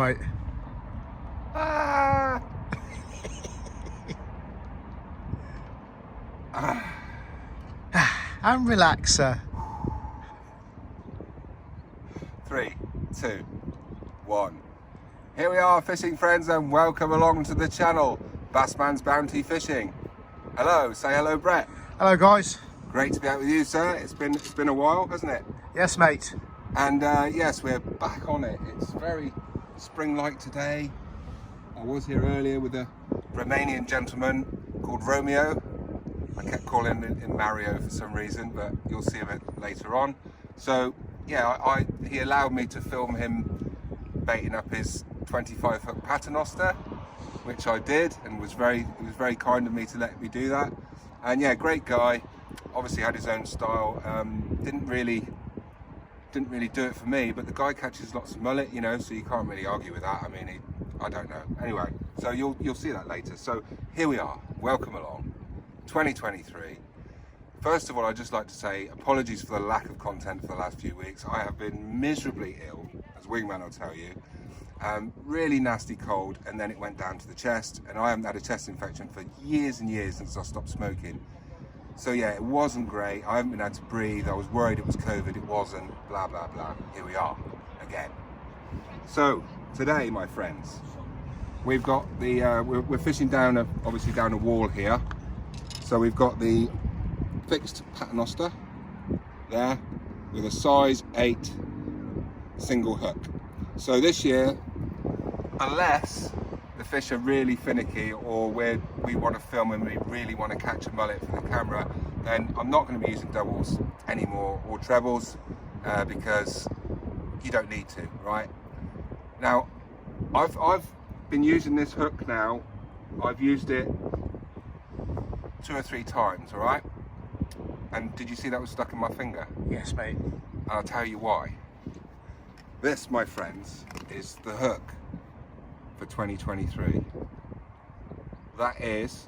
on, mate. Ah. And relax, sir. 3, 2, 1. Here we are, fishing friends, and welcome along to the channel, Bassman's Bounty Fishing. Hello, say hello, Brett. Hello, guys. Great to be out with you, sir. It's been a while, hasn't it? Yes, mate. And yes, we're back on it. It's very spring-like today. I was here earlier with a Romanian gentleman called Romeo. I kept calling him Mario for some reason, but you'll see a bit later on. So yeah, he allowed me to film him baiting up his 25 hook paternoster, which I did, and he was very kind of me to let me do that. And yeah, great guy. Obviously had his own style. Didn't really do it for me, but the guy catches lots of mullet, you know, so you can't really argue with that. I mean, I don't know. Anyway, so you'll see that later. So here we are. Welcome along. 2023. First of all, I'd just like to say apologies for the lack of content for the last few weeks. I have been miserably ill, as Wingman will tell you. Really nasty cold, and then it went down to the chest, and I haven't had a chest infection for years and years since I stopped smoking. So yeah, it wasn't great. I haven't been able to breathe. I was worried it was COVID. It wasn't. Blah, blah, blah. Here we are again. So today, my friends, we've got the, we're fishing obviously down a wall here. So we've got the fixed paternoster there with a size 8 single hook. So this year, unless the fish are really finicky or we want to film and we really want to catch a mullet for the camera, then I'm not going to be using doubles anymore or trebles because you don't need to, right? Now, I've been using this hook now. I've used it 2 or 3 times, all right? And did you see that was stuck in my finger? Yes, mate. And I'll tell you why. This, my friends, is the hook for 2023. That is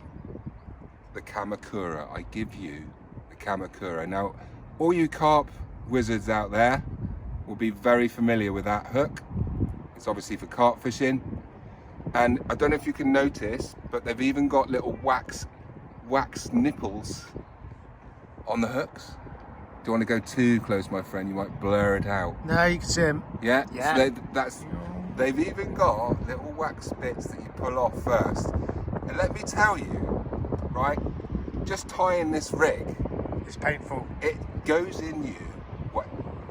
the Kamakura. I give you the Kamakura. Now, all you carp wizards out there will be very familiar with that hook. It's obviously for carp fishing. And I don't know if you can notice, but they've even got little wax nipples on the hooks. Do you want to go too close, my friend? You might blur it out. No, you can see him. Yeah? Yeah. So they've even got little wax bits that you pull off first. And let me tell you, right, just tying this rig, It's painful. it goes in you,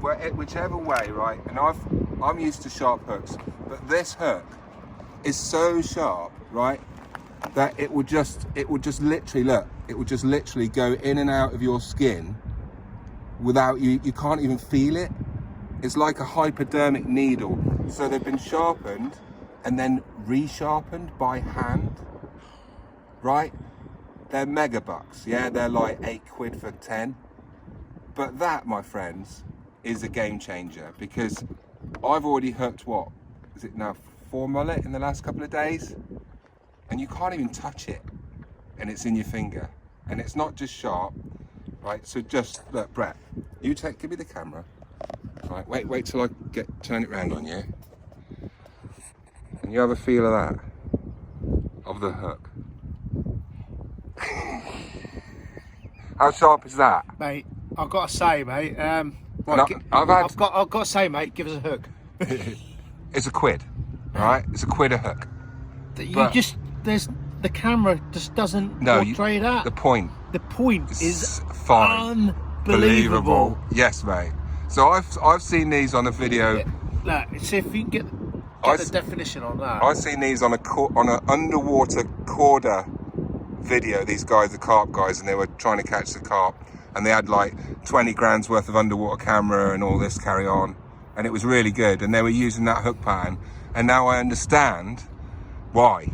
whichever way, right? And I'm used to sharp hooks, but this hook is so sharp, right, that it will just literally go in and out of your skin without you can't even feel it. It's like a hypodermic needle. So they've been sharpened and then resharpened by hand, right? They're mega bucks, yeah, they're like 8 quid for 10. But that, my friends, is a game changer, because I've already hooked, what is it now, 4 mullet in the last couple of days, and you can't even touch it, and it's in your finger, and it's not just sharp, right? So just look, Brett, give me the camera, right? Wait till I turn it round on you, and you have a feel of that, of the hook. How sharp is that, Mate, I've got to say, mate, right, I've got to say, mate, give us a hook. It's a quid, right? It's a quid a hook. The camera just doesn't portray that. The point is fine. unbelievable. Yes, mate. So I've seen these on a video. Look, see if you can get the definition on that. I've seen these on an underwater corda video. These guys, the carp guys, and they were trying to catch the carp, and they had like 20 grand's worth of underwater camera and all this carry on, and it was really good, and they were using that hook pattern, and now I understand why.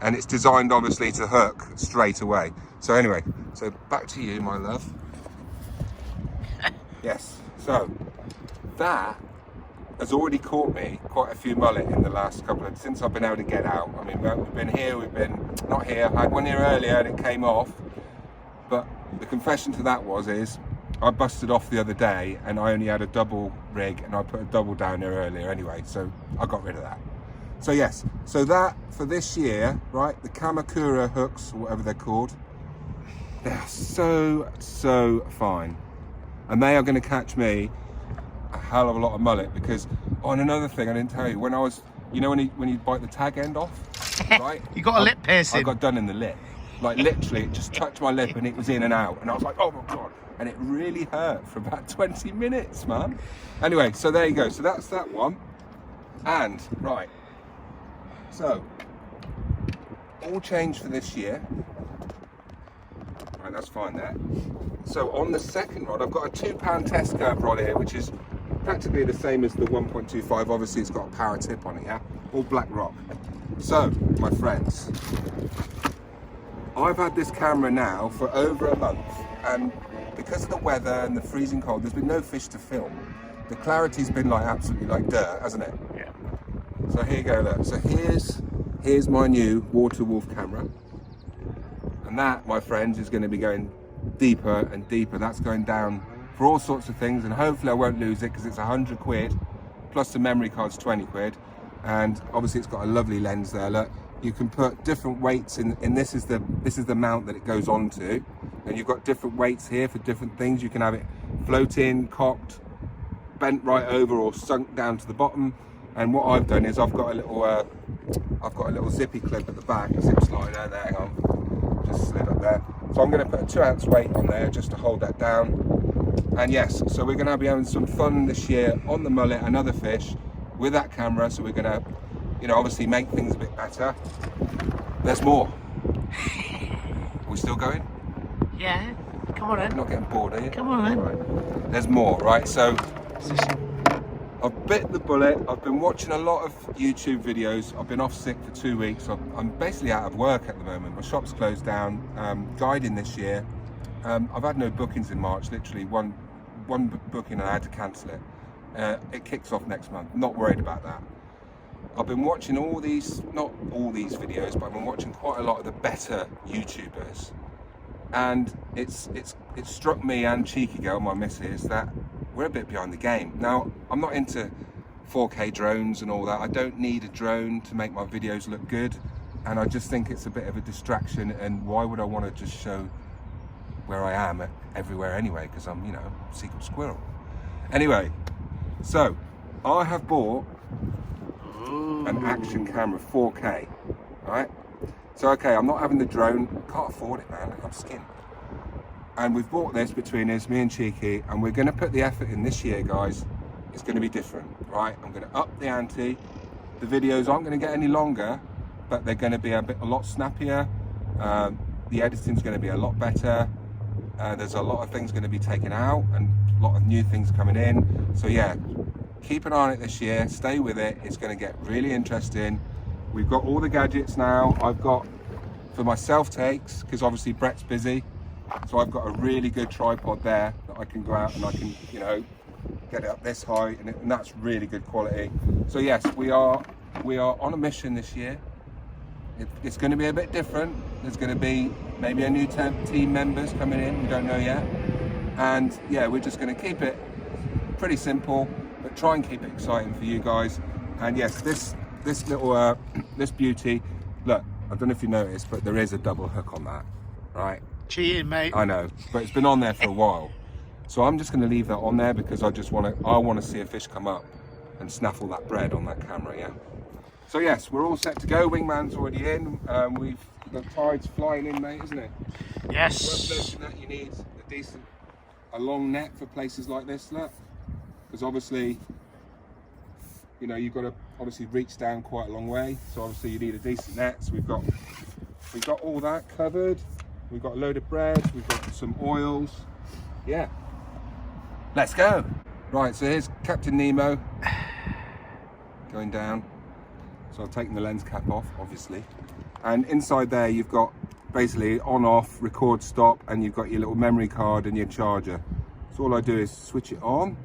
And it's designed obviously to hook straight away. So anyway, so back to you, my love. Yes, so that has already caught me quite a few mullet in the last since I've been able to get out. I mean, we've been here, not here, I had one here earlier and it came off. But the confession to that is I busted off the other day and I only had a double rig, and I put a double down there earlier anyway, so I got rid of that. So yes, so that for this year, right, the Kamakura hooks, or whatever they're called, they're so fine. And they are going to catch me a hell of a lot of mullet, because, oh, and another thing I didn't tell you, when I was, you know, when you bite the tag end off, right? You got a lip piercing. I got done in the lip. Like literally, it just touched my lip and it was in and out. And I was like, oh my God. And it really hurt for about 20 minutes, man. Anyway, so there you go. So that's that one. And, right. So, all changed for this year. Right, that's fine there. So on the second rod, I've got a £2 test curve rod here, which is practically the same as the 1.25. Obviously, it's got a power tip on it, yeah? All black rock. So, my friends, I've had this camera now for over a month, and because of the weather and the freezing cold, there's been no fish to film. The clarity's been like absolutely like dirt, hasn't it? Yeah. So here you go, look. So here's my new Water Wolf camera. And that, my friends, is going to be going deeper and deeper. That's going down for all sorts of things, and hopefully I won't lose it, because it's 100 quid, plus the memory card's 20 quid. And obviously it's got a lovely lens there, look. You can put different weights in, and this is the mount that it goes on to, and you've got different weights here for different things. You can have it floating, cocked, bent right over, or sunk down to the bottom. And what I've done is I've got a little zippy clip at the back, a zip slider there, hang on, just slid up there. So I'm going to put a 2 ounce weight on there just to hold that down. And yes, so we're going to be having some fun this year on the mullet and other fish with that camera. So we're going to, you know, obviously make things a bit better. There's more. Are we still going? Yeah. Come on then. You're not getting bored, are you? Come on then. Right. There's more, right? So I've bit the bullet. I've been watching a lot of YouTube videos. I've been off sick for 2 weeks. I'm basically out of work at the moment. My shop's closed down. Guiding this year. I've had no bookings in March. Literally one booking, and I had to cancel it. It kicks off next month. Not worried about that. I've been watching all these, not all these videos, but I've been watching quite a lot of the better YouTubers. And it's struck me and Cheeky Girl, my missus, that we're a bit behind the game. Now, I'm not into 4K drones and all that. I don't need a drone to make my videos look good. And I just think it's a bit of a distraction, and why would I want to just show where I am everywhere anyway, because I'm, you know, secret squirrel. Anyway, so I have bought an action camera, 4K, right? So okay, I'm not having the drone, can't afford it, man, I'm skint. And we've bought this between us, me and Cheeky, and we're gonna put the effort in this year, guys. It's gonna be different, right? I'm gonna up the ante. The videos aren't gonna get any longer, but they're gonna be a lot snappier. The editing's gonna be a lot better. There's a lot of things gonna be taken out and a lot of new things coming in. So yeah, keep an eye on it this year, stay with it. It's gonna get really interesting. We've got all the gadgets now. I've got, for my self takes, because obviously Brett's busy, so I've got a really good tripod there that I can go out and I can, you know, get it up this high, and that's really good quality. So yes, we are on a mission this year. It's going to be a bit different. There's going to be maybe a new team members coming in, we don't know yet. And yeah, we're just going to keep it pretty simple, but try and keep it exciting for you guys. And yes, this little this beauty, look, I don't know if you noticed, but there is a double hook on that, right? Cheating, mate. I know, but it's been on there for a while. So I'm just going to leave that on there, because I want to see a fish come up and snaffle that bread on that camera, yeah. So yes, we're all set to go. Wingman's already in. The tide's flying in, mate, isn't it? Yes. You need a long net for places like this, look, because obviously, you know, you've got to obviously reach down quite a long way. So obviously you need a decent net. So we've got all that covered. We've got a load of bread. We've got some oils. Yeah. Let's go. Right, so here's Captain Nemo going down. So I've taken the lens cap off, obviously. And inside there, you've got basically on, off, record, stop, and you've got your little memory card and your charger. So all I do is switch it on.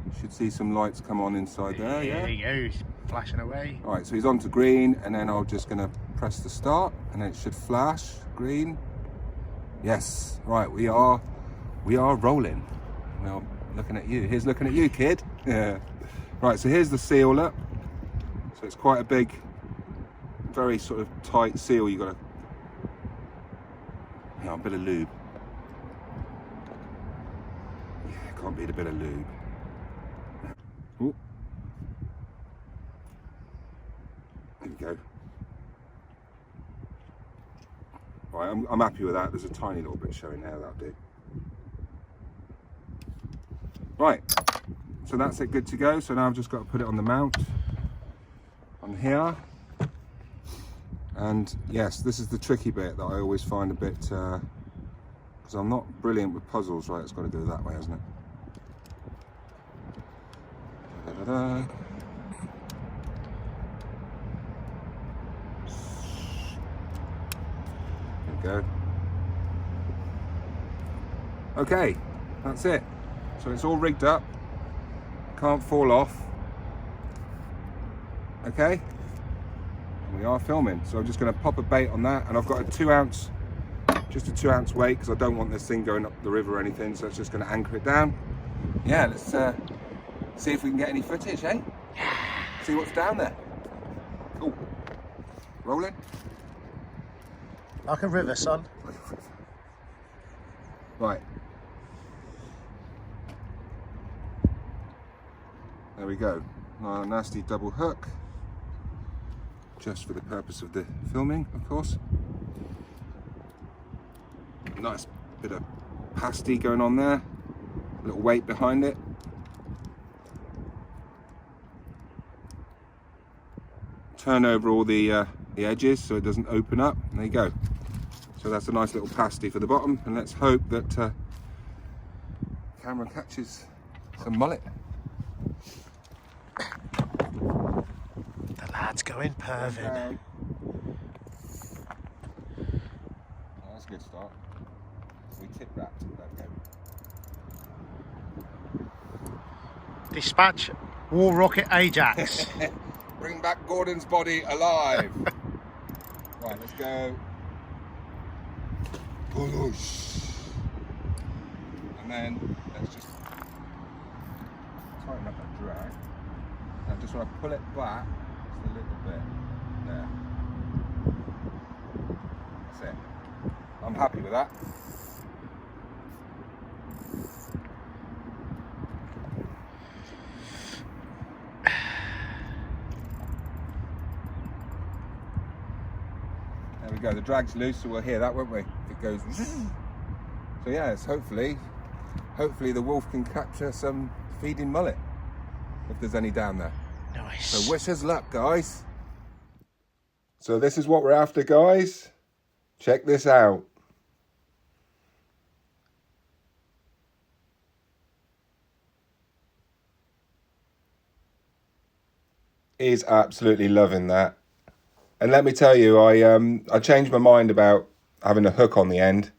You should see some lights come on inside there, yeah? There he goes, flashing away. All right, so he's on to green, and then I'm just gonna press the start, and then it should flash, green. Yes, right, we are rolling. Now, looking at you. Here's looking at you, kid. Yeah. Right, so here's the seal up. So it's quite a big, very sort of tight seal. You got to, a bit of lube. Yeah, can't beat a bit of lube. Ooh. There we go. Right, I'm happy with that. There's a tiny little bit showing there, that'll do. Right, so that's it, good to go. So now I've just got to put it on the mount on here. And yes, this is the tricky bit that I always find a bit, because I'm not brilliant with puzzles. Right, it's got to go that way, hasn't it? Da-da-da-da. There we go. Okay, that's it. So it's all rigged up, can't fall off. Okay, and we are filming. So I'm just going to pop a bait on that, and I've got a 2 ounce, just a 2 ounce weight, because I don't want this thing going up the river or anything. So it's just going to anchor it down. Yeah, let's see if we can get any footage, eh? See what's down there. Cool. Rolling. Like a river, son. Right. There we go. Our nasty double hook, just for the purpose of the filming, of course. Nice bit of pasty going on there, a little weight behind it. Turn over all the edges so it doesn't open up. There you go. So that's a nice little pasty for the bottom, and let's hope that the camera catches some mullet. The lad's going perving. Oh, that's a good start. We tip wrapped. There we go. Dispatch War Rocket Ajax. Bring back Gordon's body alive. Right, let's go. Push. And then let's just tighten up that drag. And I just want to pull it back just a little bit. There. That's it. I'm happy with that. There we go, the drag's loose, so we'll hear that, won't we? If it goes. So yeah, it's hopefully the wolf can capture some feeding mullet, if there's any down there. Nice. So wish us luck, guys. So this is what we're after, guys. Check this out. He's absolutely loving that. And let me tell you, I changed my mind about having a hook on the end.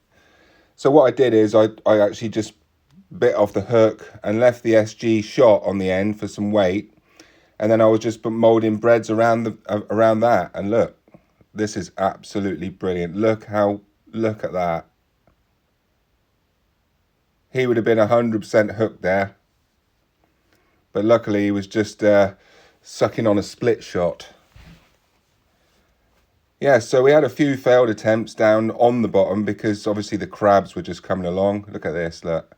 So what I did is I actually just bit off the hook and left the SG shot on the end for some weight. And then I was just moulding breads around that. And look, this is absolutely brilliant. Look at that. He would have been 100% hooked there. But luckily he was just sucking on a split shot. Yeah, so we had a few failed attempts down on the bottom because obviously the crabs were just coming along. Look at this, look.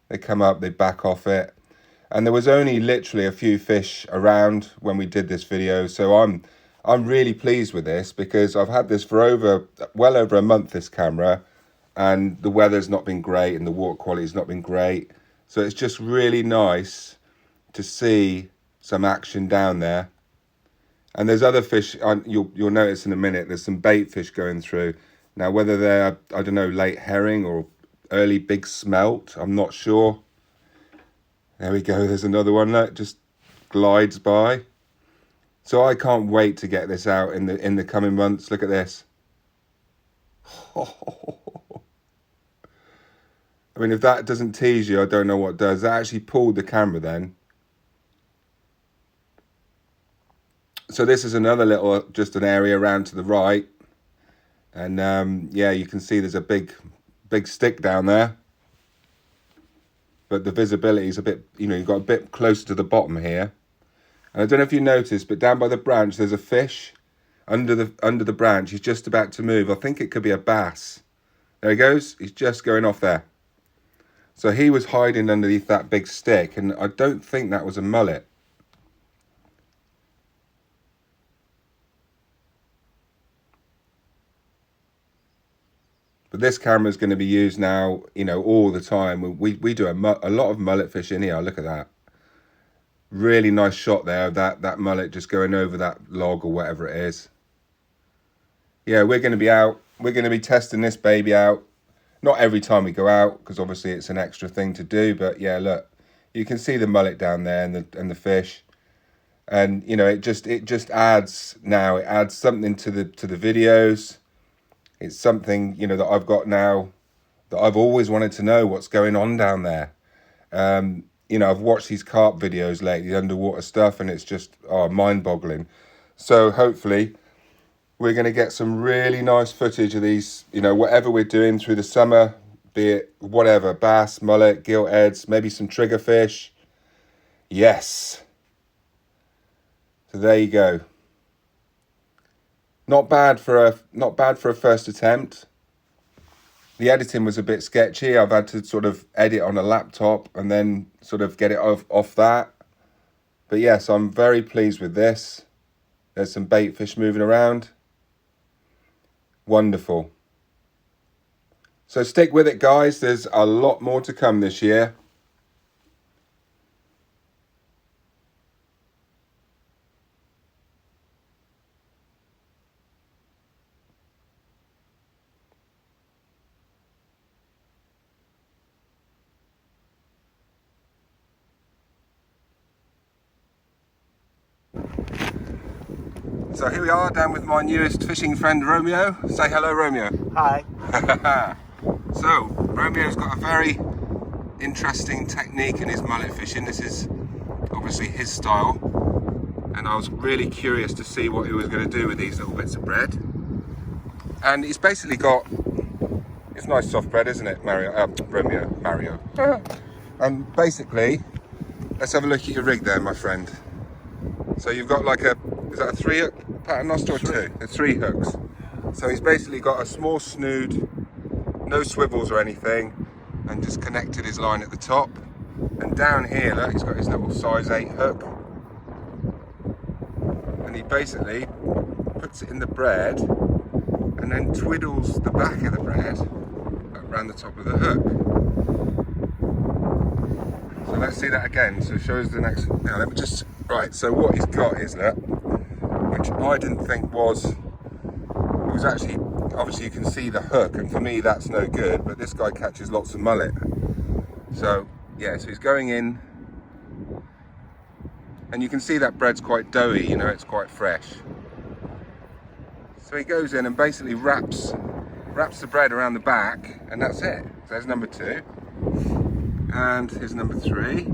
They come up, they back off it. And there was only literally a few fish around when we did this video. So I'm really pleased with this because I've had this for well over a month, this camera. And the weather's not been great and the water quality's not been great. So it's just really nice to see some action down there. And there's other fish, you'll notice in a minute, there's some bait fish going through. Now, whether they're, I don't know, late herring or early big smelt, I'm not sure. There we go, there's another one that just glides by. So I can't wait to get this out in the coming months. Look at this. I mean, if that doesn't tease you, I don't know what does. That actually pulled the camera then. So this is another little, just an area around to the right. And yeah, you can see there's a big stick down there. But the visibility is a bit, you've got a bit closer to the bottom here. And I don't know if you noticed, but down by the branch, there's a fish under the branch. He's just about to move. I think it could be a bass. There he goes. He's just going off there. So he was hiding underneath that big stick, and I don't think that was a mullet. But this camera is going to be used now, you know, all the time. We do a lot of mullet fishing here. Look at that. Really nice shot there of that mullet just going over that log or whatever it is. Yeah, we're going to be out. We're going to be testing this baby out. Not every time we go out, because obviously it's an extra thing to do. But yeah, look, you can see the mullet down there and the fish, and you know it just adds now. It adds something to the videos. It's something, you know, that I've got now that I've always wanted to know what's going on down there. You know, I've watched these carp videos lately, underwater stuff, and it's just mind-boggling. So hopefully we're going to get some really nice footage of these, you know, whatever we're doing through the summer, be it whatever, bass, mullet, gilt heads, maybe some triggerfish. Yes. So there you go. Not bad for a first attempt. The editing was a bit sketchy. I've had to sort of edit on a laptop and then sort of get it off that. But yes, I'm very pleased with this. There's some bait fish moving around. Wonderful. So stick with it, guys. There's a lot more to come this year. So here we are down with my newest fishing friend Romeo. Say hello, Romeo. Hi. So Romeo's got a very interesting technique in his mullet fishing. This is obviously his style, and I was really curious to see what he was going to do with these little bits of bread. And he's basically got, it's nice soft bread, isn't it, Mario? And basically, let's have a look at your rig there, my friend. So you've got like is that a 3-hook paternoster or 2? 3 hooks. So he's basically got a small snood, no swivels or anything, and just connected his line at the top. And down here, look, he's got his little size 8 hook. And he basically puts it in the bread and then twiddles the back of the bread around the top of the hook. So let's see that again. So show us the next. Now let me just. Right. So what he's got is that, which I didn't think was. It was actually, obviously you can see the hook, and for me that's no good. But this guy catches lots of mullet. So yeah. So he's going in, and you can see that bread's quite doughy. You know, it's quite fresh. So he goes in and basically wraps the bread around the back, and that's it. So there's number 2. And here's number 3.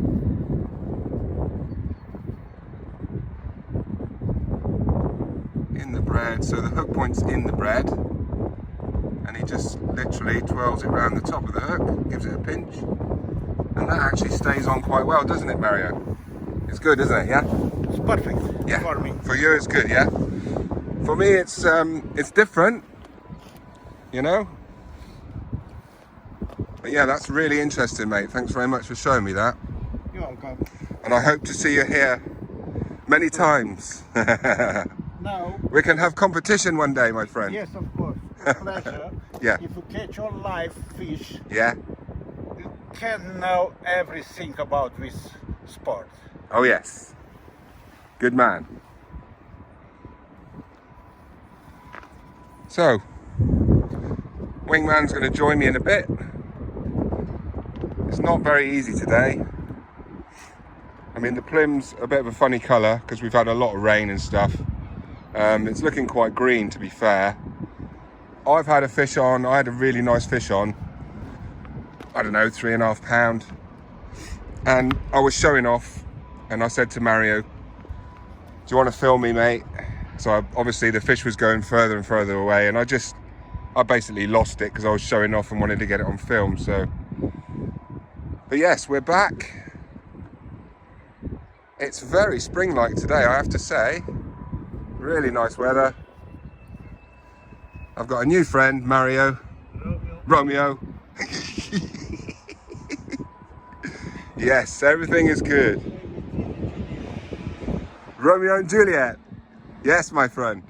In the bread, so the hook point's in the bread, and he just literally twirls it around the top of the hook, gives it a pinch, and that actually stays on quite well, doesn't it, Mario? It's good, isn't it? Yeah? It's perfect. Yeah. For me. For you, it's good, yeah? For me, it's different, you know? But yeah, that's really interesting, mate. Thanks very much for showing me that. You're welcome. And I hope to see you here many times. Now, We can have competition one day, my friend. yes, of course. With pleasure. Yeah. If you catch your live fish, Yeah? you can know everything about this sport. Oh, yes. Good man. So, Wingman's going to join me in a bit. It's not very easy today. I mean, the plim's a bit of a funny colour because we've had a lot of rain and stuff. It's looking quite green, to be fair. I've had a fish on, I had a really nice fish on, I don't know, 3.5 pound. And I was showing off, and I said to Mario, do you want to film me, mate? So obviously the fish was going further and further away, and I basically lost it because I was showing off and wanted to get it on film. So, but yes, we're back. It's very spring-like today, I have to say. Really nice weather. I've got a new friend, Romeo. Yes, everything is good. Romeo and Juliet. Yes, my friend.